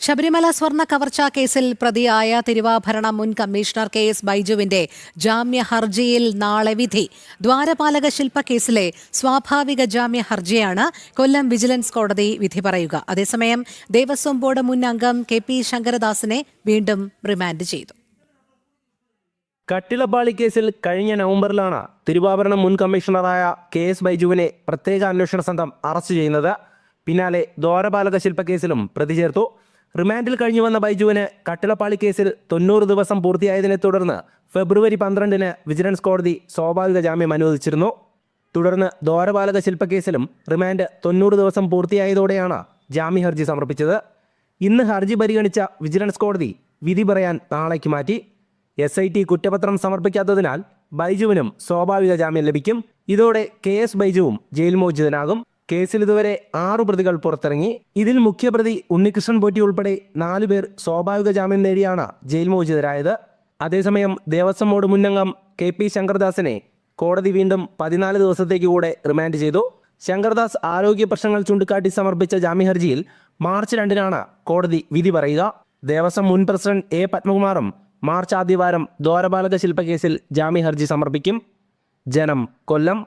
ശബരിമല സ്വർണ്ണ കവർച്ചാ കേസിൽ പ്രതിയായ തിരുവാഭരണം മുൻ കമ്മീഷണർ കെ.എസ്. ബൈജുവിന്റെ ജാമ്യ ഹർജിയിൽ നാളെ വിധി. ദ്വാരപാലക ശില്പ കേസിലെ സ്വാഭാവിക ജാമ്യ ഹർജിയാണ് കൊല്ലം വിജിലൻസ് കോടതി വിധി പറയുക. അതേസമയം ദേവസ്വം ബോർഡ് മുൻ അംഗം കെ.പി. ശങ്കരദാസിനെ വീണ്ടും റിമാൻഡ് ചെയ്തു. കട്ടിളപ്പാളി കേസിൽ കഴിഞ്ഞ നവംബറിലാണ് തിരുവാഭരണം മുൻ കമ്മീഷണറായ കെ.എസ്. ബൈജുവിനെ പ്രത്യേക അന്വേഷണ സംഘം അറസ്റ്റ് ചെയ്യുന്നത്. പിന്നാലെ ദ്വാരപാലക ശില്പ കേസിലും പ്രതി ചേർത്തു. റിമാൻഡിൽ കഴിഞ്ഞു വന്ന ബൈജുവിന് കട്ടിളപ്പാളി കേസിൽ 90 ദിവസം പൂർത്തിയായതിനെ തുടർന്ന് ഫെബ്രുവരി 12-ന് വിജിലൻസ് കോടതി സ്വാഭാവിക ജാമ്യം അനുവദിച്ചിരുന്നു. തുടർന്ന് ദ്വാരപാലക ശില്പ കേസിലും റിമാൻഡ് 90 ദിവസം പൂർത്തിയായതോടെയാണ് ജാമ്യ ഹർജി സമർപ്പിച്ചത്. ഇന്ന് ഹർജി പരിഗണിച്ച വിജിലൻസ് കോടതി വിധി പറയാൻ നാളേക്ക് മാറ്റി. SIT കുറ്റപത്രം സമർപ്പിക്കാത്തതിനാൽ ബൈജുവിനും സ്വാഭാവിക ജാമ്യം ലഭിക്കും. ഇതോടെ കെ.എസ്. ബൈജുവും ജയിൽ മോചിതനാകും. കേസിൽ ഇതുവരെ 6 പ്രതികൾ പുറത്തിറങ്ങി. ഇതിൽ മുഖ്യപ്രതി ഉണ്ണികൃഷ്ണൻ പോറ്റി ഉൾപ്പെടെ 4 പേർ സ്വാഭാവിക ജാമ്യം നേടിയാണ് ജയിൽ മോചിതരായത്. അതേസമയം ദേവസ്വം ബോർഡ് മുന്നംഗം കെ.പി. ശങ്കർദാസിനെ കോടതി വീണ്ടും 14 ദിവസത്തേക്ക് കൂടെ റിമാൻഡ് ചെയ്തു. ശങ്കർദാസ് ആരോഗ്യ പ്രശ്നങ്ങൾ ചൂണ്ടിക്കാട്ടി സമർപ്പിച്ച ജാമ്യ ഹർജിയിൽ മാർച്ച് 2-നാണ് കോടതി വിധി പറയുക. ദേവസ്വം മുൻ പ്രസിഡന്റ് എ. പത്മകുമാറും മാർച്ച് ആദ്യവാരം ദ്വാരപാലക ശില്പ കേസിൽ ജാമ്യ ഹർജി സമർപ്പിക്കും. ജനം, കൊല്ലം.